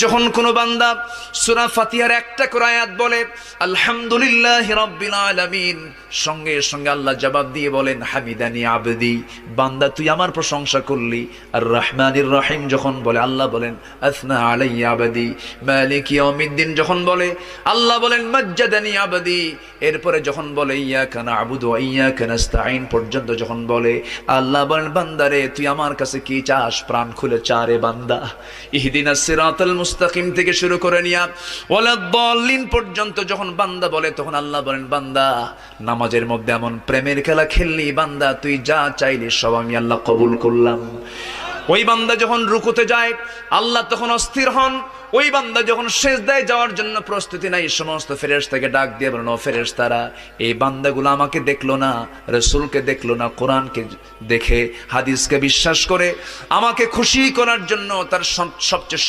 যখন কোনো বান্দা সূরা ফাতিহার একটা করে আয়াত বলে আলহামদুলিল্লাহি রাব্বিল আলামিন, সঙ্গে সঙ্গে আল্লাহ জবাব দিয়ে বলেন হামিদানি আবদি, বান্দা তুই আমার প্রশংসা করলি। আর রহমানির রহিম যখন বলে আল্লাহ বলেন আসনা আলাইয়া আবদি। মালিক ইয়াউমিদ্দিন যখন বলে আল্লাহ বলেন মাজ্জাদানি আবদি। এরপরে যখন বলে ইয়াকা না'বুদু ওয়া ইয়াকা নাস্তাঈন পর্যন্ত যখন বলে আল্লাহ বলেন বান্দারে তুই আমার কাছে কি চাস, প্রাণ খুলে চা রে বান্দা। ইহদিনাস সিরাতাল মুস্তাকিম থেকে শুরু করে নিয়া ওয়ালাদ-দাল্লিন পর্যন্ত যখন বান্দা বলে তখন আল্লাহ বলেন বান্দা নামাজের মধ্যে এমন প্রেমের খেলা খেললি বান্দা, তুই যা চাইলি সব আমি আল্লাহ কবুল করলাম। ওই বান্দা যখন রুকুতে যায় আল্লাহ তখন অস্থির হন। ওই বান্দা যখন সিজদায় যাওয়ার জন্য প্রস্তুতি নাই, সমস্ত ফেরেশতাকে ডাক দিয়ে বলেন ও ফেরেশতারা, এই বান্দাগুলো আমাকে দেখলো না, রাসূলকে দেখলো না, কোরআনকে দেখে হাদিসকে বিশ্বাস করে আমাকে খুশি করার জন্য তার সবচেয়ে